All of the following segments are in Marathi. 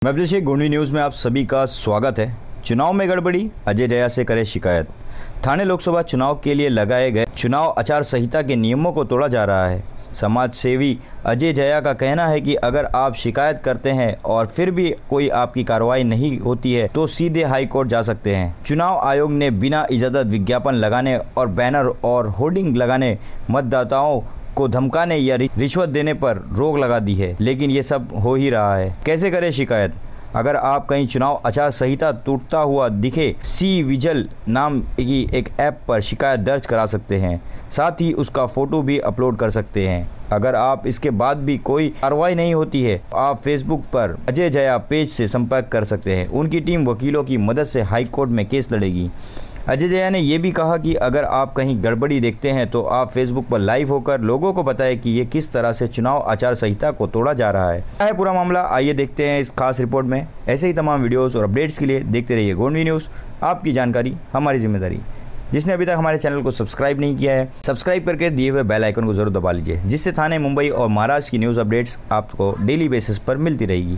मैं अभिषेक, गोंडी न्यूज़ में आप सभी का स्वागत है। चुनाव में गड़बड़ी, अजय जया से करे शिकायत। ठाणे लोकसभा चुनाव के लिए लगाए गए चुनाव आचार संहिता के नियमों को तोड़ा जा रहा है। समाज सेवी अजय जया का कहना है कि अगर आप शिकायत करते हैं और फिर भी कोई आपकी कार्रवाई नहीं होती है तो सीधे हाई कोर्ट जा सकते हैं। चुनाव आयोग ने बिना इजाज़त विज्ञापन लगाने और बैनर और होर्डिंग लगाने, मतदाताओं को धमकाने या रिश्वत देने पर रोक लगा दी है, लेकिन ये सब हो ही रहा है। कैसे करें शिकायत? अगर आप कहीं चुनाव आचार संहिता टूटता हुआ दिखे, सी विजिल नाम की एक ऐप पर शिकायत दर्ज करा सकते हैं। साथ ही उसका फ़ोटो भी अपलोड कर सकते हैं। अगर आप इसके बाद भी कोई कार्रवाई नहीं होती है, आप फेसबुक पर अजय जया पेज से संपर्क कर सकते हैं। उनकी टीम वकीलों की मदद से हाई कोर्ट में केस लड़ेगी। अजय जया ने यह भी कहा कि अगर आप कहीं गड़बड़ी देखते हैं तो आप फेसबुक पर लाइव होकर लोगों को बताएं कि ये किस तरह से चुनाव आचार संहिता को तोड़ा जा रहा है। क्या है पूरा मामला, आइए देखते हैं इस खास रिपोर्ट में। ऐसे ही तमाम वीडियोस और अपडेट्स के लिए देखते रहिए गोंडी न्यूज़। आपकी जानकारी हमारी जिम्मेदारी। जिसने अभी तक हमारे चैनल को सब्सक्राइब नहीं किया है, सब्सक्राइब करके दिए हुए बेल आइकन को जरूर दबा लीजिए, जिससे थाने, मुंबई और महाराष्ट्र की न्यूज़ अपडेट्स आपको डेली बेसिस पर मिलती रहेगी।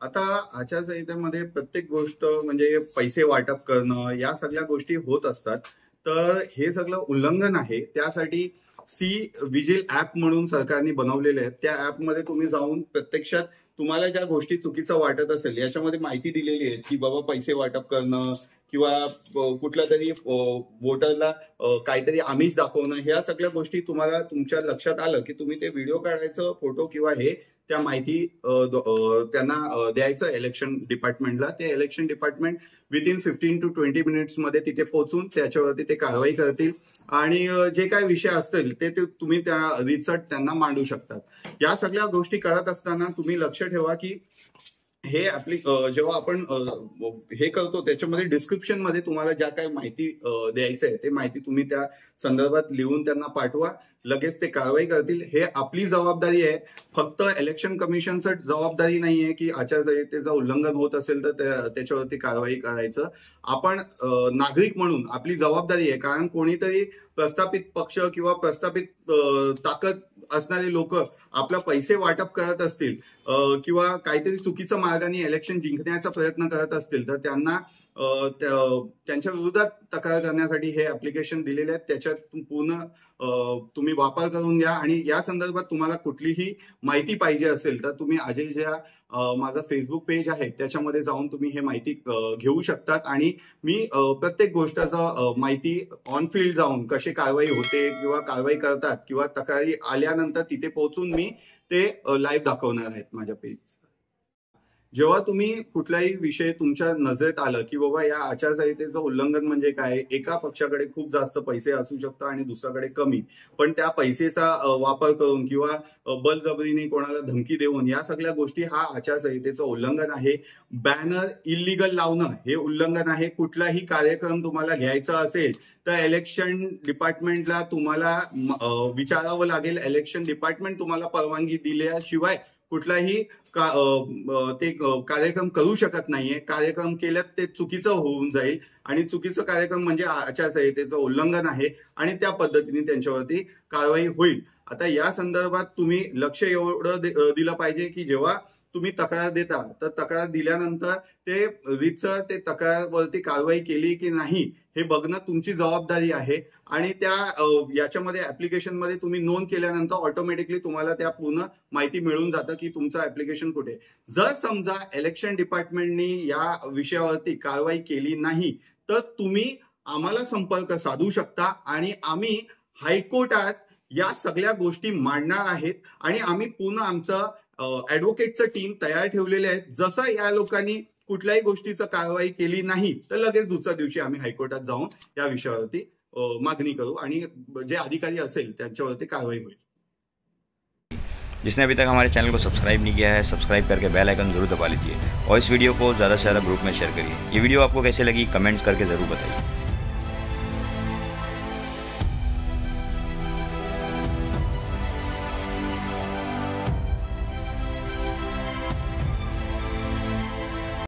आता आचारसंहितेमध्ये प्रत्येक गोष्ट म्हणजे पैसे वाटप करणं या सगळ्या गोष्टी होत असतात। तर हे सगळं उल्लंघन आहे। त्यासाठी सी विजिल ऍप म्हणून सरकारने बनवलेले आहे। त्या ऍप मध्ये तुम्ही जाऊन प्रत्यक्षात तुम्हाला ज्या गोष्टी चुकीचं वाटत असेल याच्यामध्ये माहिती दिलेली आहे की बाबा पैसे वाटप करणं किंवा कुठल्या तरी वोटरला काहीतरी आमिष दाखवणं, ह्या सगळ्या गोष्टी तुम्हाला तुमच्या लक्षात आलं की तुम्ही ते व्हिडिओ काढायचं, फोटो किंवा हे त्या माहिती त्यांना द्यायचं इलेक्शन डिपार्टमेंटला। ते election department within 15 to 20 minutes मध्ये तिथे पोहोचून त्याच्यावरती ते कारवाई करतील आणि जे काही विषय असतील ते तुम्ही त्या रिसर्च त्यांना मांडू शकतात। या सगळ्या गोष्टी करत असताना तुम्ही लक्ष ठेवा की हे जेव्हा आपण हे करतो त्याच्यामध्ये डिस्क्रिप्शन मध्ये तुम्हाला ज्या काही माहिती द्यायचं आहे ते माहिती तुम्ही त्या संदर्भात लिहून त्यांना पाठवा, लगेच ते कारवाई करतील। हे आपली जबाबदारी आहे, फक्त इलेक्शन कमिशनचं जबाबदारी नाहीये की आचारसंहितेचं उल्लंघन होत असेल तर त्याच्यावरती कारवाई करायचं। आपण नागरिक म्हणून आपली जबाबदारी आहे, कारण कोणीतरी प्रस्थापित पक्ष किंवा प्रस्थापित ताकद असणारे लोक आपला पैसे वाटप करत असतील किंवा काहीतरी चुकीच्या मार्गाने इलेक्शन जिंकण्याचा प्रयत्न करत असतील तर त्यांना त्यांच्या विरोधात तक्रार करण्यासाठी हे ऍप्लिकेशन दिलेले आहेत। त्याच्यात पूर्ण तुम्ही वापर करून घ्या आणि या संदर्भात तुम्हाला कुठलीही माहिती पाहिजे असेल तर तुम्ही अजय जया माझा फेसबुक पेज आहे त्याच्यामध्ये जाऊन तुम्ही हे माहिती घेऊ शकतात। आणि मी प्रत्येक गोष्टीचा माहिती ऑन फील्ड जाऊन कशी कारवाई होते किंवा कारवाई करतात किंवा तक्रारी आल्यानंतर तिथे पोहोचून मी ते लाईव्ह दाखवणार आहेत माझ्या पेज। जेव्हा तुम्ही कुठलाही विषय तुमच्या नजरेत आलं की बाबा या आचारसंहितेचं उल्लंघन म्हणजे काय, एका पक्षाकडे खूप जास्त पैसे असू शकतात आणि दुसऱ्याकडे कमी, पण त्या पैसेचा वापर करून किंवा बळजबरीने कोणाला धमकी देऊन या सगळ्या गोष्टी हा आचारसंहितेचं उल्लंघन आहे। बॅनर इल्लीगल लावणं हे उल्लंघन आहे। कुठलाही कार्यक्रम तुम्हाला घ्यायचा असेल तर इलेक्शन डिपार्टमेंटला तुम्हाला विचारावं लागेल। इलेक्शन डिपार्टमेंट तुम्हाला परवानगी दिल्याशिवाय कुठलाही ते कार्यक्रम करू शकत नाहीये। कार्यक्रम केल्यात ते चुकीचं होऊन जाईल आणि चुकीचं कार्यक्रम म्हणजे आचारसंहितेचं उल्लंघन आहे आणि त्या पद्धतीने त्यांच्यावरती कारवाई होईल। आता या संदर्भात तुम्ही लक्ष एवढं दिलं पाहिजे की जेव्हा तुम्ही तक्रार देता तर तक्रार दिल्यानंतर ते रीतसर ते तक्रारवरती कारवाई केली की नाही हे बघणं तुमची जबाबदारी आहे। आणि त्या याच्यामध्ये ऍप्लिकेशन मध्ये तुम्ही नोंद केल्यानंतर ऑटोमॅटिकली तुम्हाला त्या पूर्ण माहिती मिळून जातं की तुमचं ऍप्लिकेशन कुठे। जर समजा इलेक्शन डिपार्टमेंटनी या विषयावरती कारवाई केली नाही तर तुम्ही आम्हाला संपर्क साधू शकता आणि आम्ही हायकोर्टात या सगळ्या गोष्टी मांडणार आहेत आणि आम्ही पूर्ण आमचं ऍडव्होकेटचं टीम तयार ठेवलेले आहेत। जसं या लोकांनी कुठल्याही गोष्टीचं कारवाई केली नाही तर लगेच दुसऱ्या दिवशी आम्ही हायकोर्टात जाऊन या विषयावरती मागणी करू आणि जे अधिकारी असेल त्यांच्यावरती कारवाई होईल। जिसने अभी तक हमारे चैनल को सब्सक्राइब नहीं किया है, सब्सक्राइब करके बेल आइकन जरूर दबा लीजिए और इस वीडियो को ज़्यादा से ज़्यादा ग्रुप में शेयर करिए। ये वीडियो आपको कैसे लगी कमेंट्स करके ज़रूर बताइए।